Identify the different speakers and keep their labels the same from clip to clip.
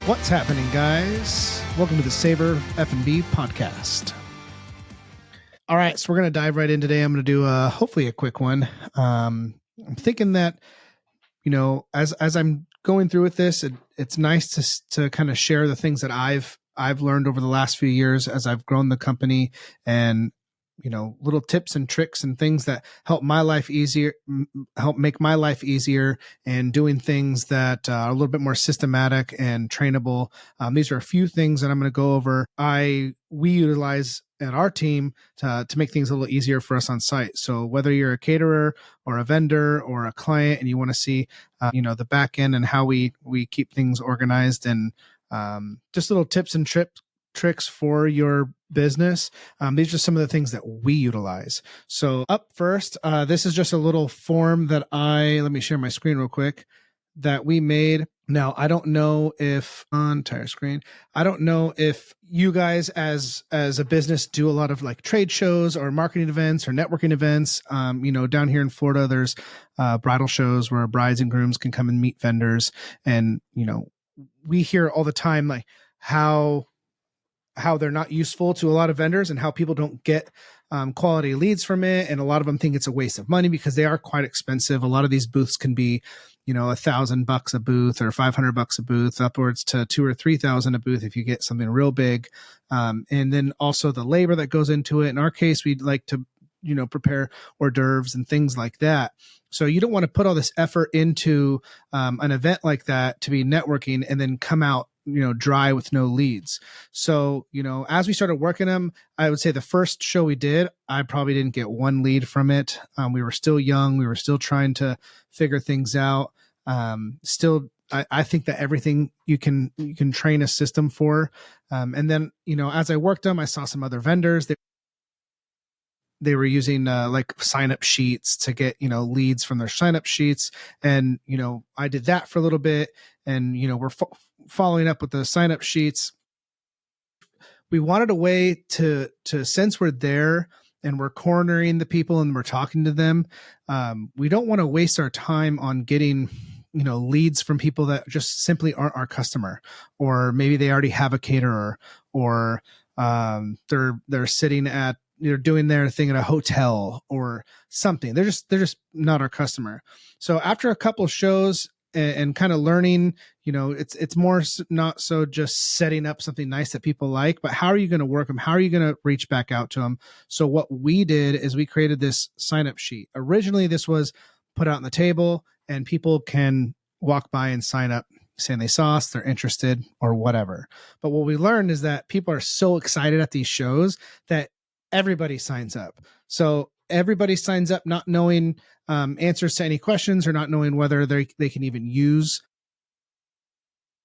Speaker 1: What's happening, guys? Welcome to the Savour F B Podcast. All right, so we're going to dive right in today. I'm going to do hopefully a quick one. I'm thinking that, as I'm going through with this, it's nice to kind of share the things that I've learned over the last few years as I've grown the company, and little tips and tricks and things that help my life easier, help make my life easier, and doing things that are a little bit more systematic and trainable. These are a few things that I'm going to go over. We utilize at our team to make things a little easier for us on site. So whether you're a caterer or a vendor or a client and you want to see, the back end and how we keep things organized, and just little tips and tricks for your business. These are some of the things that we utilize. So up first, this is just a little form that let me share my screen real quick, that we made. Now, I don't know if on entire screen, I don't know if you guys as a business do a lot of like trade shows or marketing events or networking events. Down here in Florida, there's bridal shows where brides and grooms can come and meet vendors. And, we hear all the time, like how they're not useful to a lot of vendors and how people don't get quality leads from it. And a lot of them think it's a waste of money because they are quite expensive. A lot of these booths can be, $1,000 a booth or $500 a booth, upwards to $2,000 or $3,000 a booth if you get something real big. And then also the labor that goes into it. In our case, we'd like to, prepare hors d'oeuvres and things like that. So you don't want to put all this effort into an event like that to be networking and then come out dry with no leads. So, as we started working them, I would say the first show we did, I probably didn't get one lead from it. We were still young. We were still trying to figure things out. I think that everything you can train a system for. And then, as I worked them, I saw some other vendors. They were using like sign up sheets to get, leads from their sign up sheets. And, I did that for a little bit, and, we're following up with the sign up sheets. We wanted a way to since we're there and we're cornering the people and we're talking to them, we don't want to waste our time on getting, leads from people that just simply aren't our customer, or maybe they already have a caterer, or they're sitting at, doing their thing at a hotel or something. They're just not our customer. So after a couple of shows and kind of learning, it's more not so just setting up something nice that people like, but how are you going to work them? How are you going to reach back out to them? So what we did is we created this sign up sheet. Originally, this was put out on the table and people can walk by and sign up, saying they saw us, they're interested, or whatever. But what we learned is that people are so excited at these shows that everybody signs up. So everybody signs up not knowing answers to any questions, or not knowing whether they can even use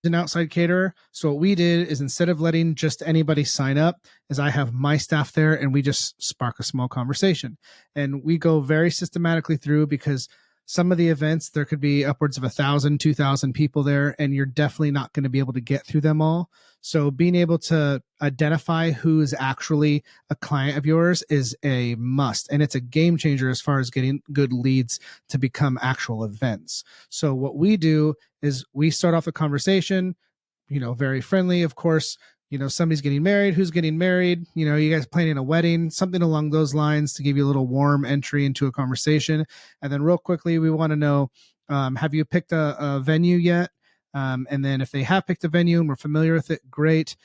Speaker 1: an outside caterer. So what we did is, instead of letting just anybody sign up, is I have my staff there and we just spark a small conversation. And we go very systematically through, because some of the events, there could be upwards of 1,000, 2,000 people there, and you're definitely not going to be able to get through them all. So being able to identify who is actually a client of yours is a must. And it's a game changer as far as getting good leads to become actual events. So what we do is we start off the conversation, very friendly, of course. Somebody's getting married, who's getting married, you guys planning a wedding, something along those lines, to give you a little warm entry into a conversation. And then real quickly, we want to know, have you picked a venue yet? And then if they have picked a venue and we're familiar with it, great.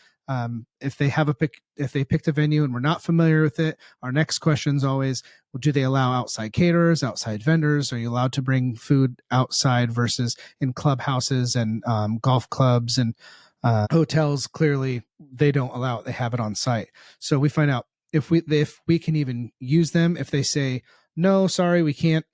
Speaker 1: If they picked a venue and we're not familiar with it, our next question is always, well, do they allow outside caterers, outside vendors? Are you allowed to bring food outside versus in clubhouses and golf clubs and hotels? Clearly they don't allow it. They have it on site. So we find out if we can even use them. If they say, no, sorry, we can't,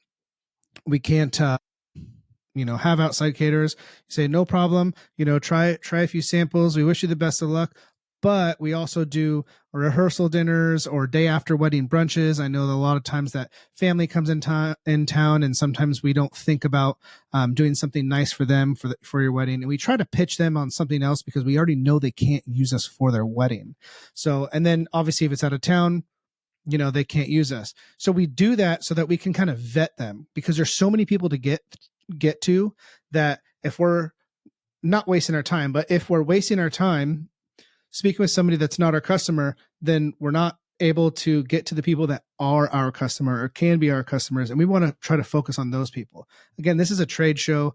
Speaker 1: have outside caterers, you say, no problem, try a few samples. We wish you the best of luck. But we also do rehearsal dinners or day after wedding brunches. I know that a lot of times that family comes in town, and sometimes we don't think about doing something nice for them for your wedding. And we try to pitch them on something else because we already know they can't use us for their wedding. So, and then obviously if it's out of town, they can't use us. So we do that so that we can kind of vet them, because there's so many people to get to that if we're not wasting our time, but if we're wasting our time speaking with somebody that's not our customer, then we're not able to get to the people that are our customer or can be our customers. And we want to try to focus on those people. Again, this is a trade show.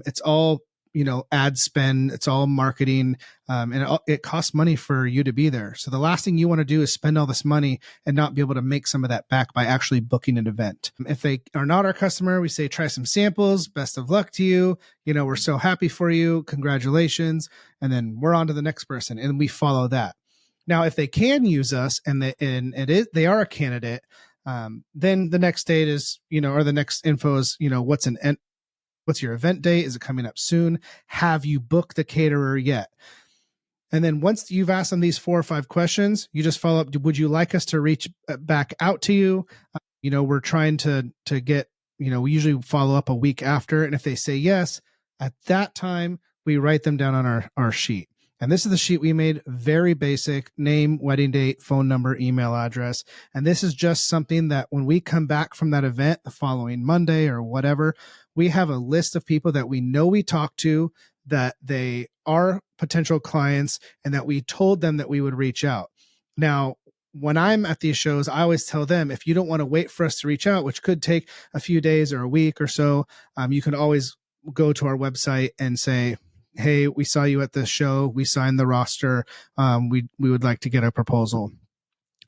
Speaker 1: It's all, ad spend, it's all marketing. And it costs money for you to be there. So the last thing you want to do is spend all this money and not be able to make some of that back by actually booking an event. If they are not our customer, we say, try some samples, best of luck to you. We're so happy for you. Congratulations. And then we're on to the next person and we follow that. Now, if they can use us and they are a candidate, then the next date is, or the next info is, what's your event date? Is it coming up soon? Have you booked the caterer yet? And then once you've asked them these 4 or 5 questions, you just follow up. Would you like us to reach back out to you? We're trying to get, we usually follow up a week after. And if they say yes, at that time, we write them down on our sheet. And this is the sheet we made, very basic: name, wedding date, phone number, email address. And this is just something that when we come back from that event the following Monday or whatever, we have a list of people that we know we talked to, that they are potential clients, and that we told them that we would reach out. Now, when I'm at these shows, I always tell them, if you don't want to wait for us to reach out, which could take a few days or a week or so, you can always go to our website and say, hey, we saw you at this show. We signed the roster. We would like to get a proposal,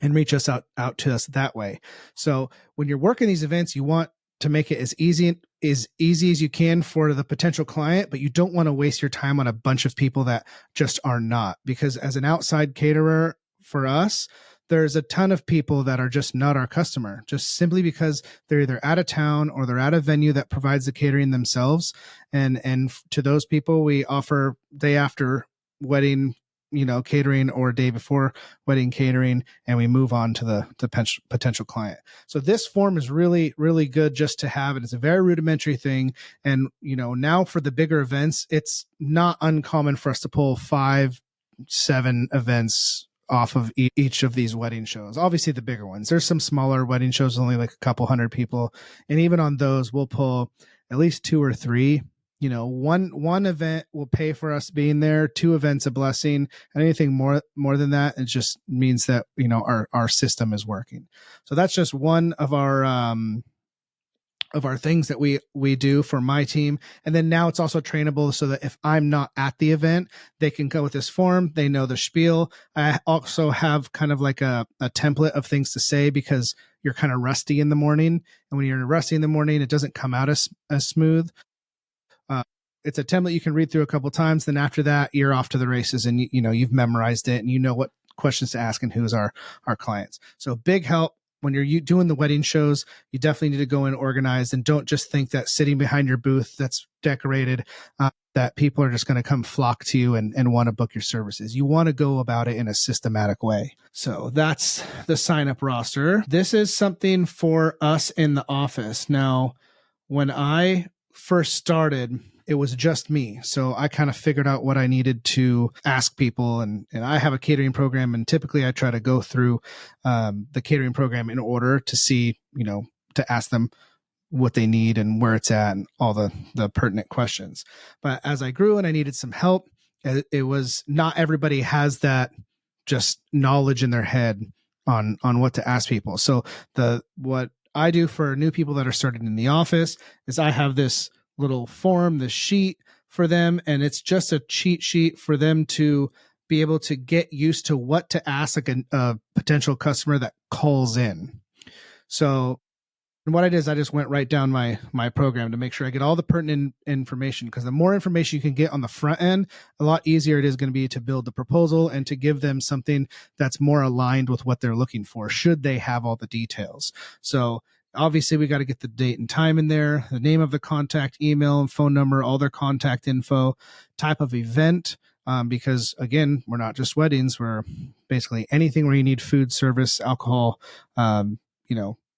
Speaker 1: and reach us out to us that way. So when you're working these events, you want to make it as easy as you can for the potential client, but you don't want to waste your time on a bunch of people that just are not. Because as an outside caterer for us, there's a ton of people that are just not our customer, just simply because they're either out of town or they're at a venue that provides the catering themselves. And to those people, we offer day after wedding, catering, or day before wedding catering, and we move on to the potential client. So this form is really, really good just to have. It is a very rudimentary thing. And, now for the bigger events, it's not uncommon for us to pull 5, 7 events off of each of these wedding shows. Obviously the bigger ones. There's some smaller wedding shows, only like a couple hundred people. And even on those, we'll pull at least 2 or 3. One event will pay for us being there, 2 events a blessing, and anything more than that, it just means that, our system is working. So that's just one of our things that we do for my team. And then now it's also trainable so that if I'm not at the event, they can go with this form. They know the spiel. I also have kind of like a template of things to say, because you're kind of rusty in the morning. And when you're rusty in the morning, it doesn't come out as smooth. It's a template you can read through a couple times. Then after that, you're off to the races, and you've memorized it and you know what questions to ask and who's our clients. So big help. When you're doing the wedding shows, you definitely need to go in organized, and don't just think that sitting behind your booth that's decorated, that people are just going to come flock to you and want to book your services. You want to go about it in a systematic way. So that's the sign up roster. This is something for us in the office. Now, when I first started, it was just me. So I kind of figured out what I needed to ask people. And I have a catering program, and typically I try to go through the catering program in order to see, to ask them what they need and where it's at and all the pertinent questions. But as I grew and I needed some help, it was not everybody has that just knowledge in their head on what to ask people. So what I do for new people that are starting in the office is I have this little form, this sheet for them, and it's just a cheat sheet for them to be able to get used to what to ask like a potential customer that calls in. So what I did is I just went right down my program to make sure I get all the pertinent information, because the more information you can get on the front end, a lot easier it is going to be to build the proposal and to give them something that's more aligned with what they're looking for, should they have all the details. So obviously, we got to get the date and time in there, the name of the contact, email and phone number, all their contact info, type of event, because again, we're not just weddings. We're basically anything where you need food, service, alcohol,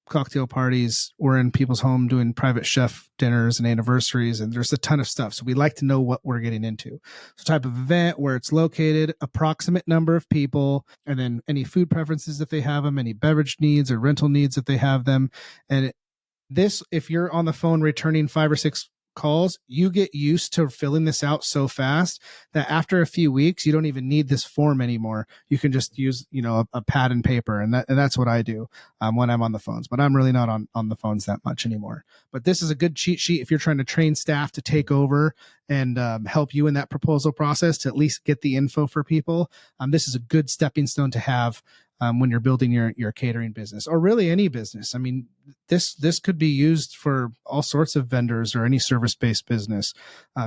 Speaker 1: cocktail parties. We're in people's home doing private chef dinners and anniversaries, and there's a ton of stuff. So we like to know what we're getting into. So type of event, where it's located, approximate number of people, and then any food preferences if they have them, any beverage needs or rental needs if they have them. And this, if you're on the phone returning 5 or 6 calls, you get used to filling this out so fast that after a few weeks, you don't even need this form anymore. You can just use, a pad and paper. And that's what I do when I'm on the phones, but I'm really not on the phones that much anymore. But this is a good cheat sheet if you're trying to train staff to take over and help you in that proposal process to at least get the info for people. This is a good stepping stone to have when you're building your catering business, or really any business. I mean, this could be used for all sorts of vendors or any service-based business.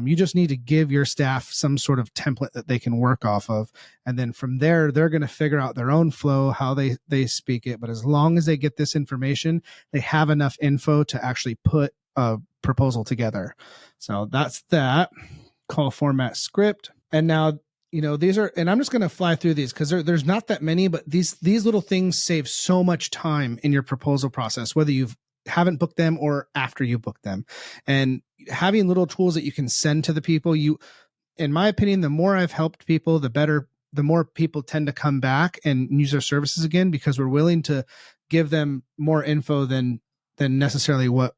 Speaker 1: You just need to give your staff some sort of template that they can work off of. And then from there, they're going to figure out their own flow, how they speak it. But as long as they get this information, they have enough info to actually put a proposal together. So that's that. Call format script. And now, these are, and I'm just going to fly through these because there's not that many, but these little things save so much time in your proposal process, whether you haven't booked them or after you book them. And having little tools that you can send to the people, in my opinion, the more I've helped people, the more people tend to come back and use their services again, because we're willing to give them more info than necessarily what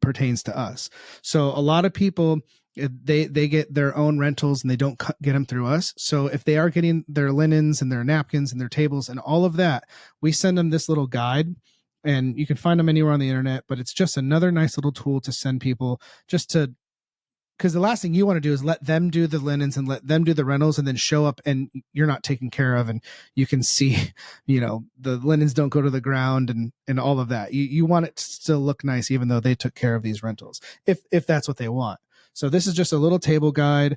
Speaker 1: pertains to us. So a lot of people, they get their own rentals and they don't get them through us. So if they are getting their linens and their napkins and their tables and all of that, we send them this little guide, and you can find them anywhere on the internet, but it's just another nice little tool to send people because the last thing you want to do is let them do the linens and let them do the rentals and then show up and you're not taken care of. And you can see, the linens don't go to the ground and all of that. You want it to still look nice, even though they took care of these rentals, if that's what they want. So this is just a little table guide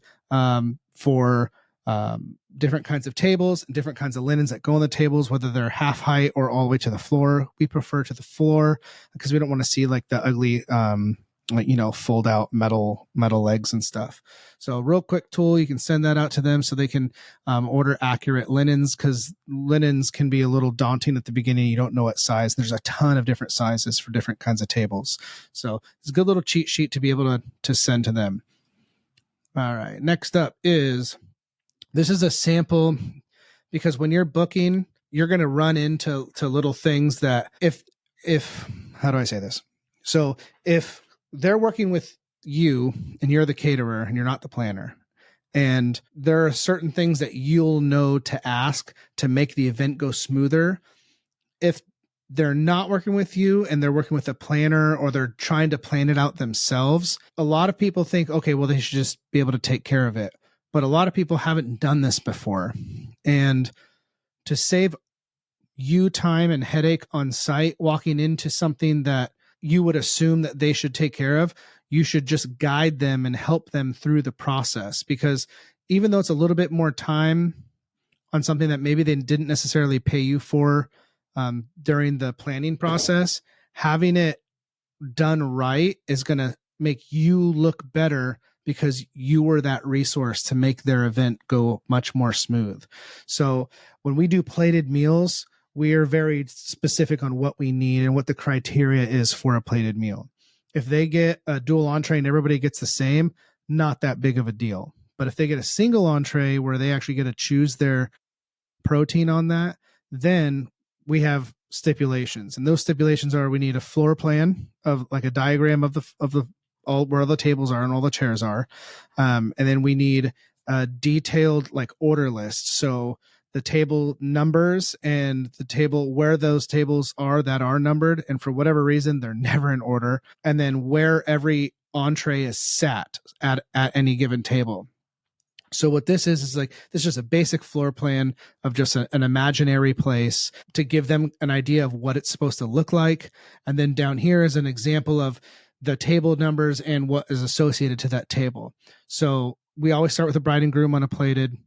Speaker 1: for different kinds of tables and different kinds of linens that go on the tables, whether they're half height or all the way to the floor. We prefer to the floor because we don't want to see like the ugly, fold out metal legs and stuff. So real quick tool, you can send that out to them so they can order accurate linens, because linens can be a little daunting at the beginning. You don't know what size. There's a ton of different sizes for different kinds of tables. So it's a good little cheat sheet to be able to send to them. All right. Next up this is a sample, because when you're booking, you're going to run into little things that if how do I say this? So if they're working with you and you're the caterer and you're not the planner, and there are certain things that you'll know to ask to make the event go smoother. If they're not working with you and they're working with a planner, or they're trying to plan it out themselves, a lot of people think, okay, well, they should just be able to take care of it. But a lot of people haven't done this before. And to save you time and headache on site, walking into something that you would assume that they should take care of, you should just guide them and help them through the process. Because even though it's a little bit more time on something that maybe they didn't necessarily pay you for during the planning process, having it done right is going to make you look better, because you were that resource to make their event go much more smooth. So when we do plated meals, we are very specific on what we need and what the criteria is for a plated meal. If they get a dual entree and everybody gets the same, not that big of a deal. But if they get a single entree where they actually get to choose their protein on that, then we have stipulations. And those stipulations are, we need a floor plan of like a diagram of the all where all the tables are and all the chairs are. And then we need a detailed like order list. So the table numbers and the table where those tables are that are numbered, and for whatever reason they're never in order, and then where every entree is sat at any given table. So what this is like, this is just a basic floor plan of just an imaginary place to give them an idea of what it's supposed to look like. And then down here is an example of the table numbers and what is associated to that table. So we always start with the bride and groom on a plated,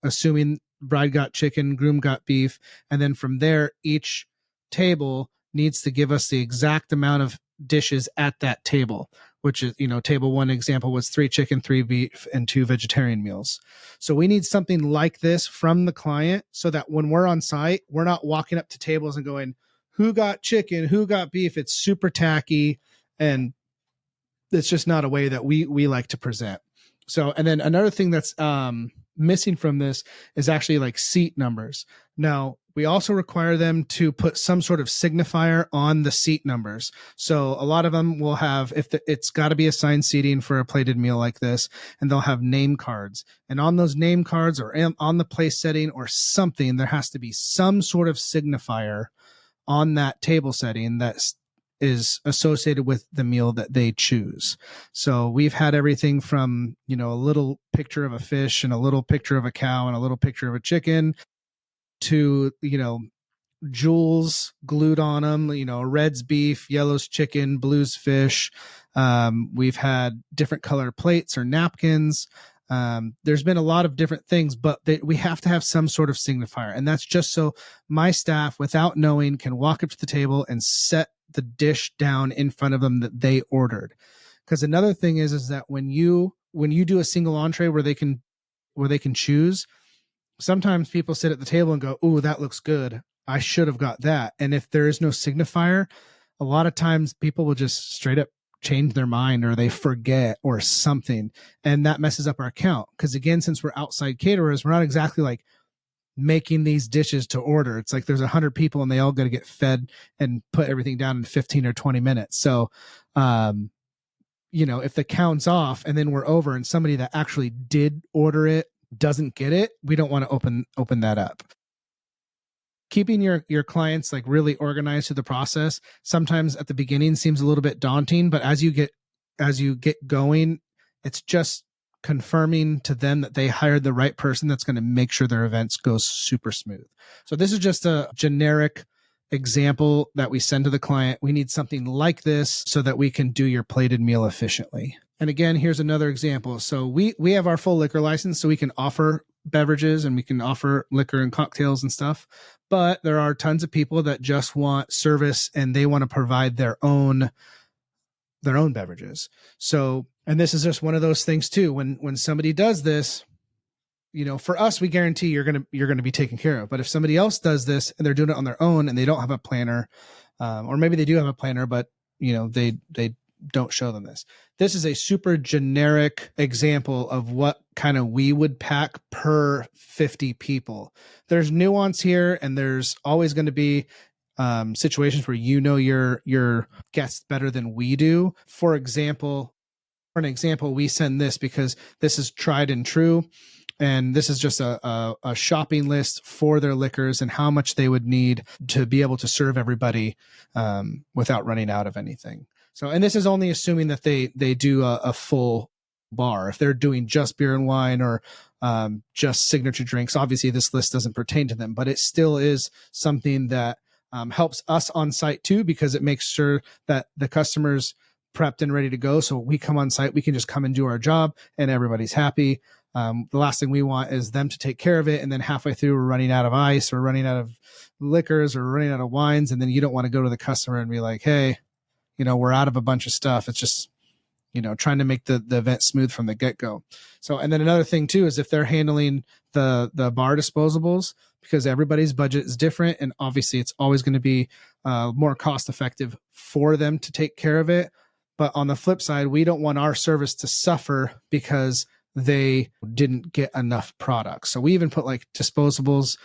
Speaker 1: assuming bride got chicken, groom got beef. And then from there, each table needs to give us the exact amount of dishes at that table, which is, table one example was 3 chicken, 3 beef, and 2 vegetarian meals. So we need something like this from the client so that when we're on site, we're not walking up to tables and going, who got chicken, who got beef? It's super tacky. And it's just not a way that we like to present. So, and then another thing that's missing from this is actually like seat numbers. Now, We also require them to put some sort of signifier on the seat numbers. So a lot of them will have, it's got to be assigned seating for a plated meal like this, and they'll have name cards. And on those name cards or on the place setting or something, there has to be some sort of signifier on that table setting that is associated with the meal that they choose. So we've had everything from, a little picture of a fish and a little picture of a cow and a little picture of a chicken to, jewels glued on them, red's beef, yellow's chicken, blue's fish. We've had different color plates or napkins. There's been a lot of different things, but we have to have some sort of signifier. And that's just so my staff, without knowing, can walk up to the table and set the dish down in front of them that they ordered. Because another thing is that when you do a single entree where they can choose, sometimes people sit at the table and go, "Ooh, that looks good. I should have got that." And if there is no signifier, a lot of times people will just straight up change their mind, or they forget or something. And that messes up our count. Because again, since we're outside caterers, we're not exactly like making these dishes to order. It's like there's 100 people and they all got to get fed and put everything down in 15 or 20 minutes. So, if the count's off and then we're over and somebody that actually did order it doesn't get it, we don't want to open that up. Keeping your clients like really organized through the process sometimes at the beginning seems a little bit daunting, but as you get going, it's just confirming to them that they hired the right person that's going to make sure their events go super smooth. So this is just a generic example that we send to the client. We need something like this so that we can do your plated meal efficiently. And again, here's another example. So we have our full liquor license, so we can offer beverages and we can offer liquor and cocktails and stuff. But there are tons of people that just want service and they want to provide their own beverages. So, and this is just one of those things too. When somebody does this, for us, we guarantee you're going to be taken care of. But if somebody else does this and they're doing it on their own and they don't have a planner, or maybe they do have a planner, but they don't show them this. This is a super generic example of what kind of we would pack per 50 people. There's nuance here, and there's always going to be situations where your guests better than we do. For example, we send this because this is tried and true. And this is just a shopping list for their liquors and how much they would need to be able to serve everybody without running out of anything. So, and this is only assuming that they do a full bar. If they're doing just beer and wine or just signature drinks, obviously this list doesn't pertain to them, but it still is something that helps us on site too, because it makes sure that the customer's prepped and ready to go. So we come on site, we can just come and do our job and everybody's happy. The last thing we want is them to take care of it, and then halfway through we're running out of ice or running out of liquors or running out of wines, and then you don't want to go to the customer and be like, "Hey, we're out of a bunch of stuff." It's just, trying to make the event smooth from the get-go. So, and then another thing too is if they're handling the bar disposables, because everybody's budget is different, and obviously it's always going to be more cost effective for them to take care of it. But on the flip side, we don't want our service to suffer because they didn't get enough products. So we even put like disposables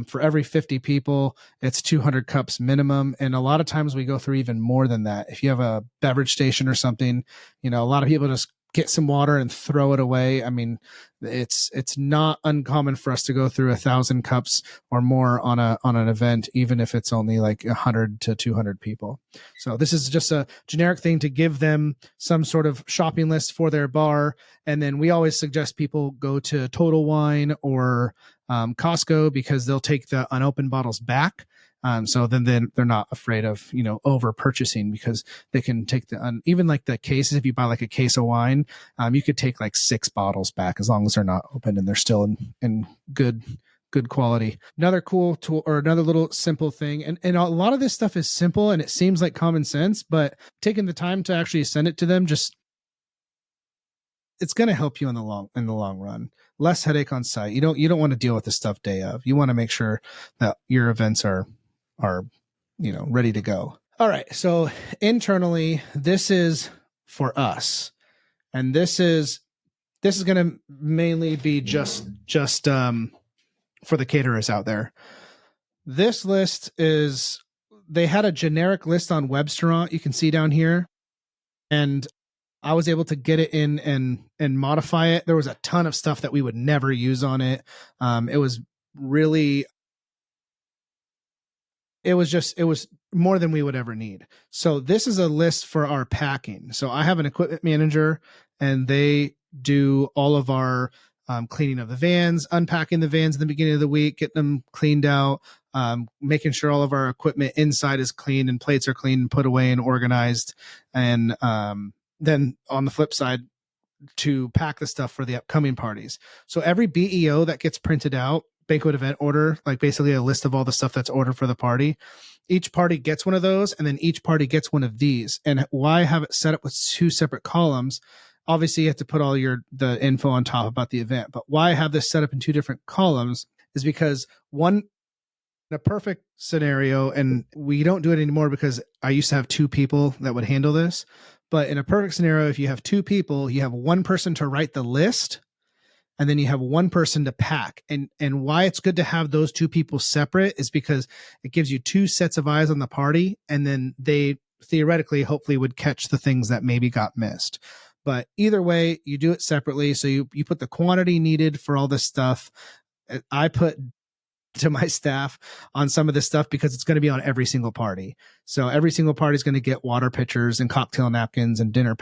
Speaker 1: for every 50 people, it's 200 cups minimum. And a lot of times we go through even more than that. If you have a beverage station or something, a lot of people just get some water and throw it away. I mean, it's not uncommon for us to go through 1,000 cups or more on an event, even if it's only like 100 to 200 people. So this is just a generic thing to give them some sort of shopping list for their bar. And then we always suggest people go to Total Wine or Costco, because they'll take the unopened bottles back. So then they're not afraid of, over purchasing, because they can take even like the cases. If you buy like a case of wine, you could take like 6 bottles back as long as they're not open and they're still in good quality. Another cool tool, or another little simple thing. And a lot of this stuff is simple and it seems like common sense, but taking the time to actually send it to them, it's going to help you in the long run. Less headache on site. You don't want to deal with this stuff day of. You want to make sure that your events are ready to go. All right. So internally, this is for us, and this is going to mainly be just for the caterers out there. This list is, they had a generic list on Webstaurant, you can see down here. And I was able to get it in and modify it. There was a ton of stuff that we would never use on it. It was really, it was more than we would ever need. So this is a list for our packing. So I have an equipment manager, and they do all of our cleaning of the vans, unpacking the vans in the beginning of the week, getting them cleaned out, making sure all of our equipment inside is clean and plates are clean and put away and organized. And then on the flip side, to pack the stuff for the upcoming parties. So every BEO that gets printed out, banquet event order, like basically a list of all the stuff that's ordered for the party, each party gets one of those, and then each party gets one of these. And why have it set up with two separate columns? Obviously, you have to put all the info on top about the event, but why have this set up in two different columns is because one, in a perfect scenario, and we don't do it anymore because I used to have two people that would handle this. But in a perfect scenario, if you have two people, you have one person to write the list, and then you have one person to pack. And why it's good to have those two people separate is because it gives you two sets of eyes on the party, and then they theoretically, hopefully, would catch the things that maybe got missed. But either way, you do it separately. So you put the quantity needed for all this stuff. I put to my staff on some of this stuff because it's going to be on every single party. So every single party is going to get water pitchers and cocktail napkins and dinner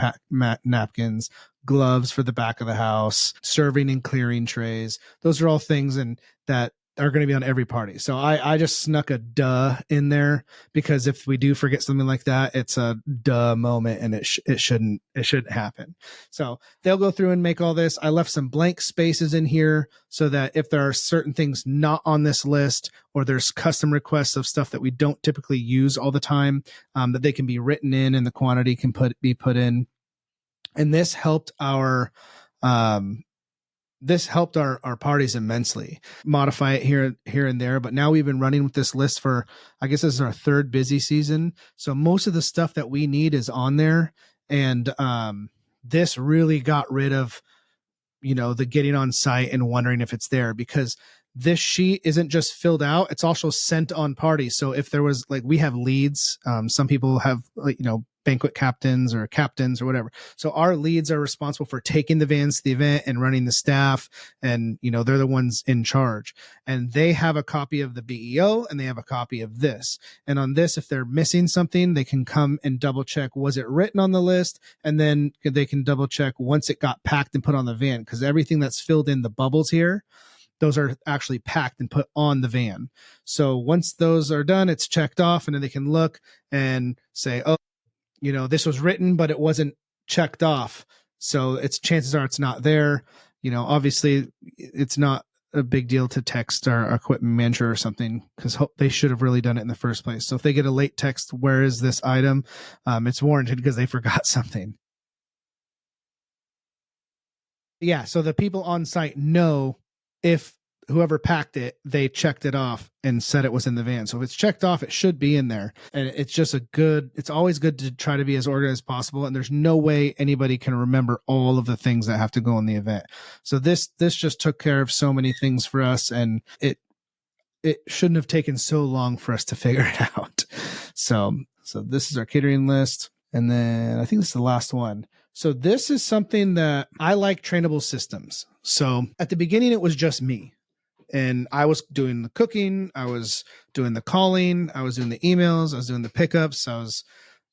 Speaker 1: napkins, gloves for the back of the house, serving and clearing trays. Those are all things and that are going to be on every party. So I just snuck a duh in there because if we do forget something like that, it's a duh moment, and it shouldn't happen. So they'll go through and make all this. I left some blank spaces in here so that if there are certain things not on this list, or there's custom requests of stuff that we don't typically use all the time, that they can be written in and the quantity can be put in. And this helped our parties immensely. Modify it here and there, but now we've been running with this list for, I guess this is our third busy season. So most of the stuff that we need is on there. And this really got rid of, the getting on site and wondering if it's there, because this sheet isn't just filled out, it's also sent on parties. So if there was, like, we have leads, some people have, banquet captains or whatever. So our leads are responsible for taking the vans to the event and running the staff. And, they're the ones in charge, and they have a copy of the BEO and they have a copy of this. And on this, if they're missing something, they can come and double check, was it written on the list? And then they can double check once it got packed and put on the van, because everything that's filled in the bubbles here, those are actually packed and put on the van. So once those are done, it's checked off, and then they can look and say, oh, this was written, but it wasn't checked off. So chances are it's not there. Obviously it's not a big deal to text our equipment manager or something, because they should have really done it in the first place. So if they get a late text, where is this item? It's warranted because they forgot something. Yeah. So the people on site know if whoever packed it, they checked it off and said it was in the van. So if it's checked off, it should be in there. And it's just it's always good to try to be as organized as possible. And there's no way anybody can remember all of the things that have to go in the event. So this just took care of so many things for us, and it shouldn't have taken so long for us to figure it out. So this is our catering list. And then I think this is the last one. So this is something that I like, trainable systems. So at the beginning, it was just me. And I was doing the cooking, I was doing the calling, I was doing the emails, I was doing the pickups, I was,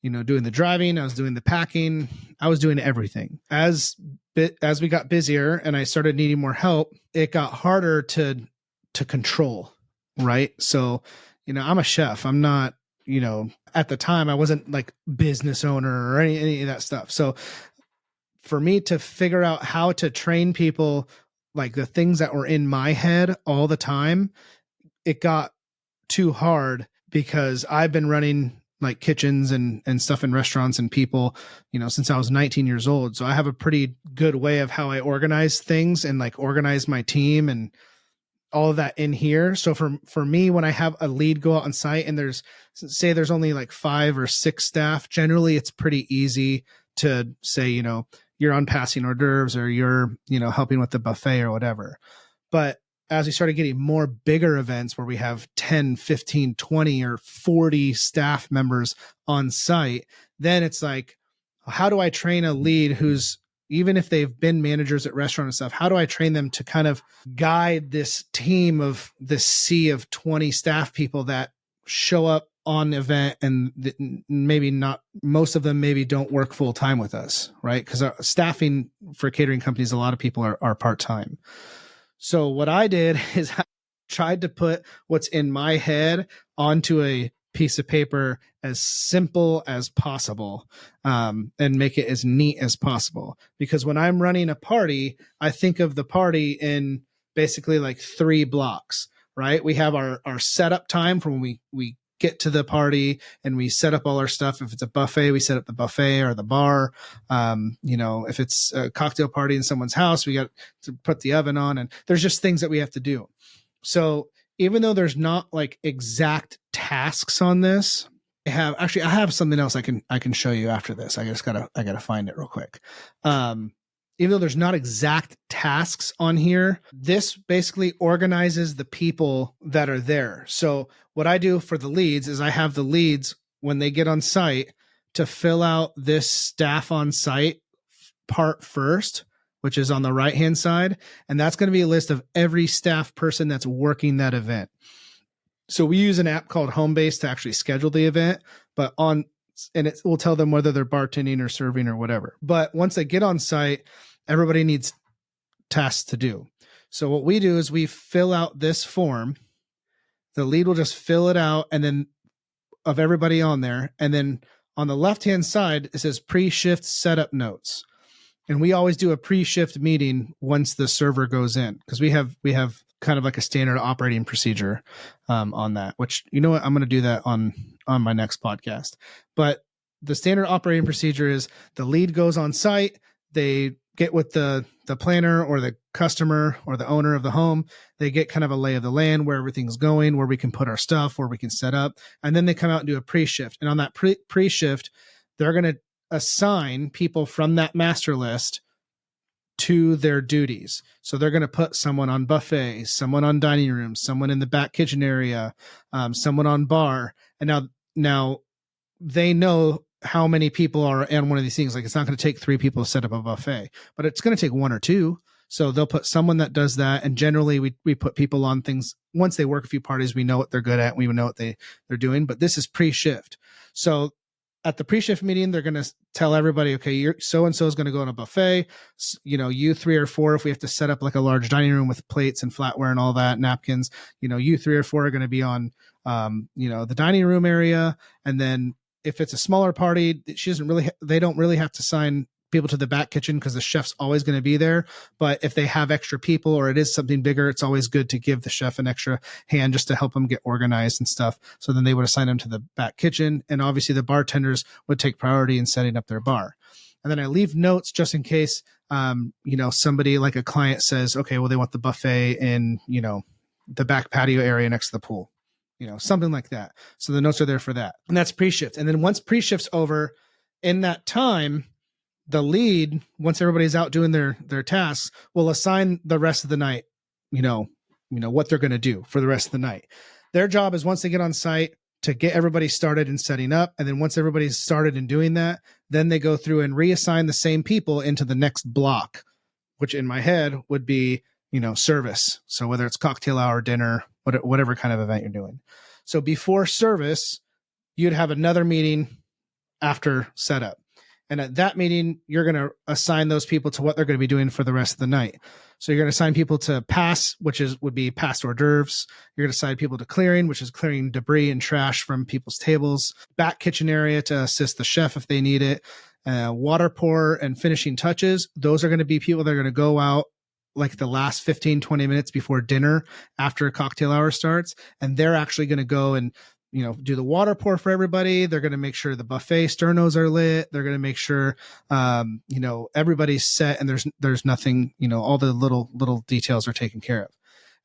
Speaker 1: doing the driving, I was doing the packing, I was doing everything. As we got busier and I started needing more help, it got harder to control, right? So, I'm a chef. I'm not, at the time I wasn't like business owner or any of that stuff. So for me to figure out how to train people, like the things that were in my head all the time, it got too hard, because I've been running like kitchens and stuff in restaurants and people, since I was 19 years old. So I have a pretty good way of how I organize things and like organize my team and all of that in here. So for me, when I have a lead go out on site and there's only like 5 or 6 staff, generally it's pretty easy to say, you're unpassing hors d'oeuvres, or you're, helping with the buffet or whatever. But as we started getting more bigger events where we have 10, 15, 20, or 40 staff members on site, then it's like, how do I train a lead who's, even if they've been managers at restaurant and stuff, how do I train them to kind of guide this team of this sea of 20 staff people that show up on event and maybe not, most of them maybe don't work full time with us, right? Because staffing for catering companies, a lot of people are part-time. So what I did is I tried to put what's in my head onto a piece of paper as simple as possible, and make it as neat as possible. Because when I'm running a party, I think of the party in basically like 3 blocks, right? We have our setup time from when we get to the party and we set up all our stuff. If it's a buffet, we set up the buffet or the bar. If it's a cocktail party in someone's house, we got to put the oven on, and there's just things that we have to do. So even though there's not like exact tasks on this, I have something else I can show you after this. I gotta find it real quick. Even though there's not exact tasks on here, this basically organizes the people that are there. So what I do for the leads is I have the leads, when they get on site, to fill out this staff on site part first, which is on the right-hand side. And that's going to be a list of every staff person that's working that event. So we use an app called Homebase to actually schedule the event, and it will tell them whether they're bartending or serving or whatever. But once they get on site, everybody needs tasks to do. So what we do is we fill out this form. The lead will just fill it out, and then of everybody on there. And then on the left-hand side, it says pre-shift setup notes. And we always do a pre-shift meeting once the server goes in, because we have kind of like a standard operating procedure on that, which, you know what, I'm going to do that on my next podcast. But the standard operating procedure is the lead goes on site, they get with the planner or the customer or the owner of the home, they get kind of a lay of the land, where everything's going, where we can put our stuff, where we can set up, and then they come out and do a pre-shift. And on that pre-shift, they're going to assign people from that master list to their duties. So they're going to put someone on buffet, someone on dining room, someone in the back kitchen area, someone on bar. And now they know how many people are on one of these things. Like, it's not going to take 3 people to set up a buffet, but it's going to take 1 or 2. So they'll put someone that does that. And generally we put people on things. Once they work a few parties, we know what they're good at. We know what they're doing, but this is pre-shift. So at the pre-shift meeting, they're going to tell everybody, okay, so-and-so is going to go on a buffet. You 3 or 4, if we have to set up like a large dining room with plates and flatware and all that, napkins, you 3 or 4 are going to be on, the dining room area. And then if it's a smaller party, they don't really have to assign people to the back kitchen, because the chef's always going to be there. But if they have extra people or it is something bigger, it's always good to give the chef an extra hand just to help them get organized and stuff. So then they would assign them to the back kitchen. And obviously the bartenders would take priority in setting up their bar. And then I leave notes just in case, somebody like a client says, okay, well, they want the buffet in, the back patio area next to the pool, something like that. So the notes are there for that. And that's pre-shift. And then once pre-shift's over, in that time, the lead, once everybody's out doing their tasks, will assign the rest of the night, what they're going to do for the rest of the night. Their job is, once they get on site, to get everybody started and setting up. And then once everybody's started in doing that, then they go through and reassign the same people into the next block, which in my head would be, service. So whether it's cocktail hour, dinner, whatever kind of event you're doing. So before service, you'd have another meeting after setup. And at that meeting, you're going to assign those people to what they're going to be doing for the rest of the night. So you're going to assign people to pass, would be past hors d'oeuvres. You're going to assign people to clearing, which is clearing debris and trash from people's tables. Back kitchen area to assist the chef if they need it. Water pour and finishing touches. Those are going to be people that are going to go out like the last 15, 20 minutes before dinner, after cocktail hour starts. And they're actually going to go and do the water pour for everybody. They're going to make sure the buffet sternos are lit. They're going to make sure, everybody's set and there's nothing, all the little details are taken care of.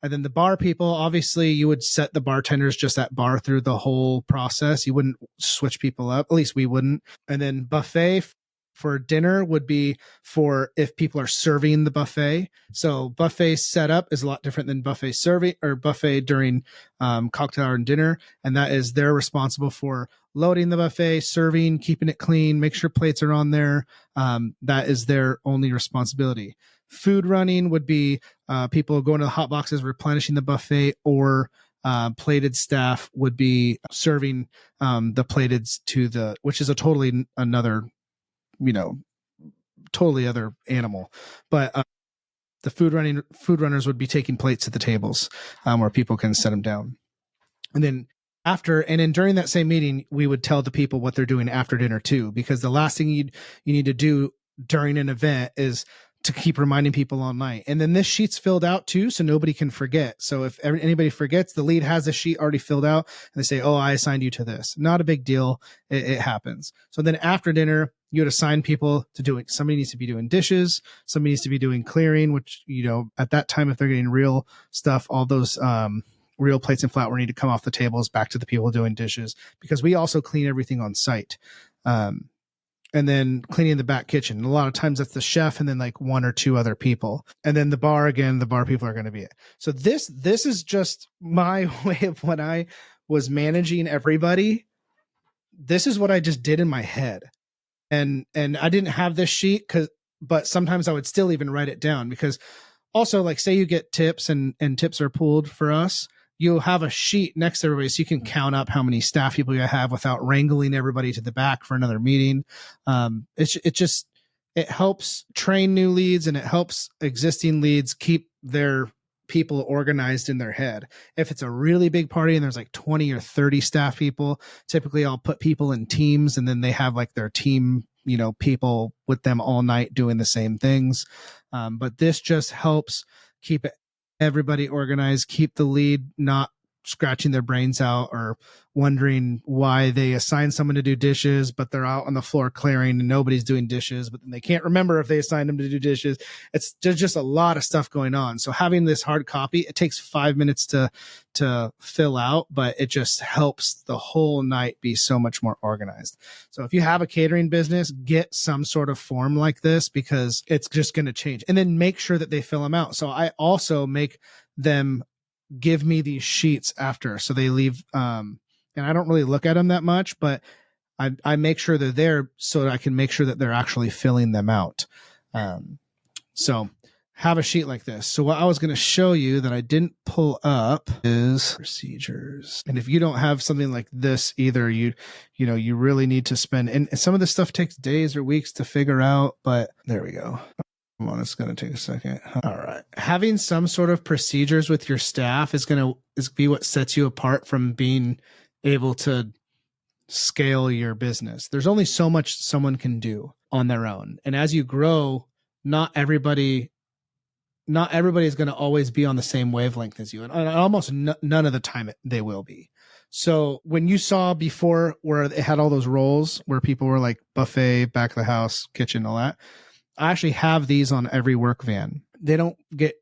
Speaker 1: And then the bar people, obviously you would set the bartenders just at bar through the whole process. You wouldn't switch people up. At least we wouldn't. And then buffet, for dinner would be for if people are serving the buffet. So buffet setup is a lot different than buffet serving or buffet during cocktail hour and dinner. And that is they're responsible for loading the buffet, serving, keeping it clean, make sure plates are on there. That is their only responsibility. Food running would be people going to the hot boxes, replenishing the buffet, or plated staff would be serving the plated to which is a totally another, totally other animal. But the food runners would be taking plates to the tables where people can set them down. And then during that same meeting, we would tell the people what they're doing after dinner too, because the last thing you need to do during an event is to keep reminding people all night. And then this sheet's filled out too, so nobody can forget. So if anybody forgets, the lead has a sheet already filled out and they say, oh, I assigned you to this. Not a big deal. It happens. So then after dinner, you would assign people to doing, somebody needs to be doing dishes. Somebody needs to be doing clearing, which, at that time, if they're getting real stuff, all those, real plates and flatware need to come off the tables back to the people doing dishes, because we also clean everything on site. And then cleaning the back kitchen. And a lot of times that's the chef and then like one or two other people. And then the bar people are going to be it. So this is just my way of when I was managing everybody. This is what I just did in my head. And I didn't have this sheet but sometimes I would still even write it down, because also, like, say you get tips and tips are pooled for us, you'll have a sheet next to everybody so you can count up how many staff people you have without wrangling everybody to the back for another meeting. It helps train new leads, and it helps existing leads keep their people organized in their head. If it's a really big party and there's like 20 or 30 staff people, typically I'll put people in teams, and then they have like their team, people with them all night doing the same things. But this just helps keep everybody organized, keep the lead not scratching their brains out or wondering why they assigned someone to do dishes, but they're out on the floor clearing and nobody's doing dishes, but then they can't remember if they assigned them to do dishes. There's just a lot of stuff going on. So having this hard copy, it takes 5 minutes to fill out, but it just helps the whole night be so much more organized. So if you have a catering business, get some sort of form like this, because it's just going to change. And then make sure that they fill them out. So I also make them give me these sheets after, so they leave, and I don't really look at them that much, but I make sure they're there so that I can make sure that they're actually filling them out. So have a sheet like this. So what I was going to show you that I didn't pull up is procedures. And if you don't have something like this either, you really need to spend, and some of this stuff takes days or weeks to figure out, but there we go. It's going to take a second. All right. Having some sort of procedures with your staff is be what sets you apart from being able to scale your business. There's only so much someone can do on their own. And as you grow, not everybody is going to always be on the same wavelength as you. And almost none of the time they will be. So when you saw before where it had all those roles where people were like buffet, back of the house, kitchen, all that, I actually have these on every work van. They don't get,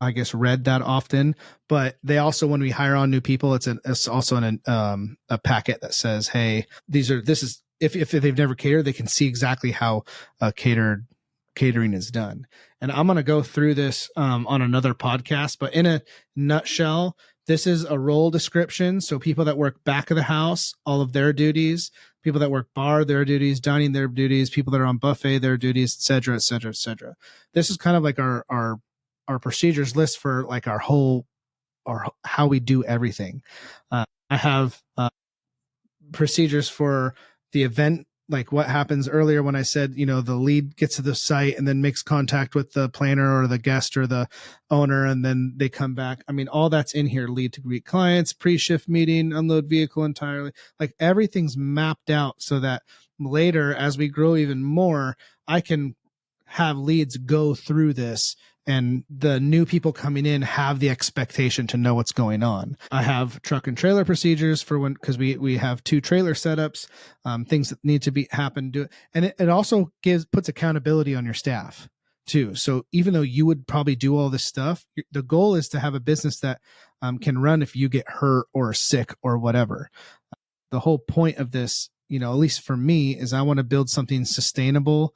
Speaker 1: I guess read that often, but they also, when we hire on new people, it's also a packet that says, hey, if they've never catered, they can see exactly how catering is done. And I'm going to go through this on another podcast, but in a nutshell, this is a role description. So people that work back of the house, all of their duties, people that work bar, their duties, dining, their duties, people that are on buffet, their duties, et cetera, et cetera, et cetera. This is kind of like our procedures list for like our how we do everything. I have procedures for the event, like what happens earlier when I said, the lead gets to the site and then makes contact with the planner or the guest or the owner, and then they come back. I mean, all that's in here: lead to greet clients, pre-shift meeting, unload vehicle entirely. Like everything's mapped out so that later, as we grow even more, I can have leads go through this, and the new people coming in have the expectation to know what's going on. I have truck and trailer procedures for because we have 2 trailer setups, things that need to happen. And it also puts accountability on your staff too. So even though you would probably do all this stuff, the goal is to have a business that can run if you get hurt or sick or whatever. The whole point of this at least for me, is I want to build something sustainable,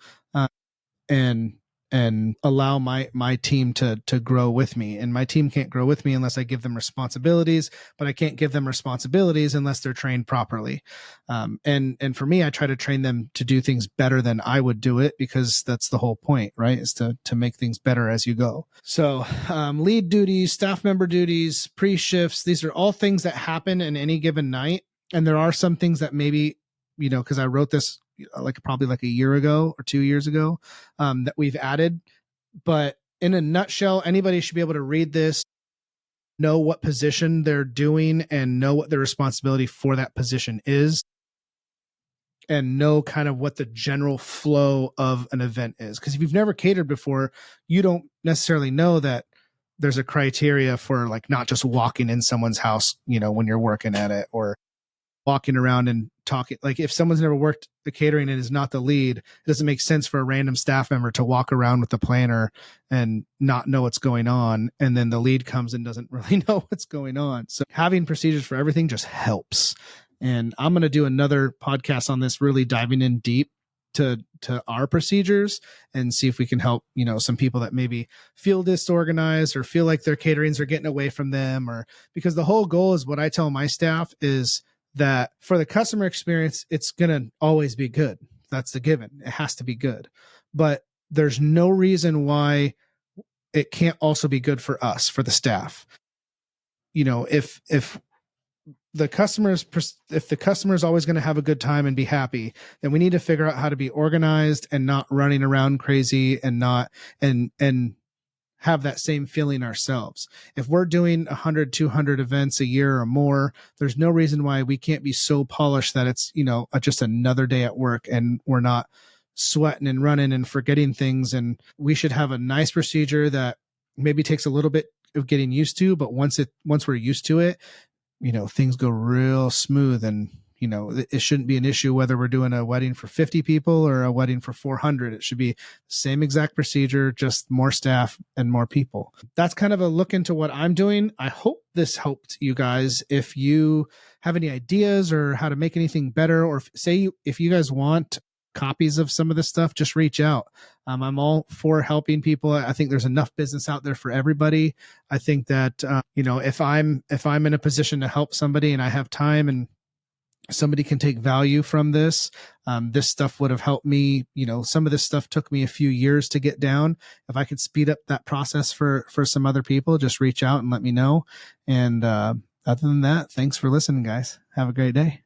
Speaker 1: and allow my team to grow with me. And my team can't grow with me unless I give them responsibilities, but I can't give them responsibilities unless they're trained properly. And for me, I try to train them to do things better than I would do it, because that's the whole point, right? Is to make things better as you go. So lead duties, staff member duties, pre-shifts, these are all things that happen in any given night. And there are some things that maybe, because I wrote this probably a year ago or 2 years ago, that we've added. But in a nutshell, anybody should be able to read this, know what position they're doing, and know what their responsibility for that position is, and know kind of what the general flow of an event is. Because if you've never catered before, you don't necessarily know that there's a criteria for not just walking in someone's house, when you're working at it, or walking around and talking. If someone's never worked the catering and is not the lead, it doesn't make sense for a random staff member to walk around with the planner and not know what's going on. And then the lead comes and doesn't really know what's going on. So having procedures for everything just helps. And I'm going to do another podcast on this, really diving in deep to our procedures, and see if we can help, some people that maybe feel disorganized or feel like their caterings are getting away from them, or because the whole goal is, what I tell my staff is that for the customer experience, it's going to always be good. That's the given. It has to be good. But there's no reason why it can't also be good for us, for the staff. If the customer's always going to have a good time and be happy, then we need to figure out how to be organized and not running around crazy, and not and have that same feeling ourselves. If we're doing 100, 200 events a year or more, there's no reason why we can't be so polished that it's, just another day at work and we're not sweating and running and forgetting things. And we should have a nice procedure that maybe takes a little bit of getting used to, but once we're used to it, things go real smooth. And it shouldn't be an issue whether we're doing a wedding for 50 people or a wedding for 400. It should be the same exact procedure, just more staff and more people. That's kind of a look into what I'm doing. I hope this helped you guys. If you have any ideas or how to make anything better, or if you guys want copies of some of this stuff, just reach out. I'm all for helping people. I think there's enough business out there for everybody. I think that, if I'm in a position to help somebody and I have time and somebody can take value from this, this stuff would have helped me. Some of this stuff took me a few years to get down. If I could speed up that process for some other people, just reach out and let me know. And other than that, thanks for listening, guys. Have a great day.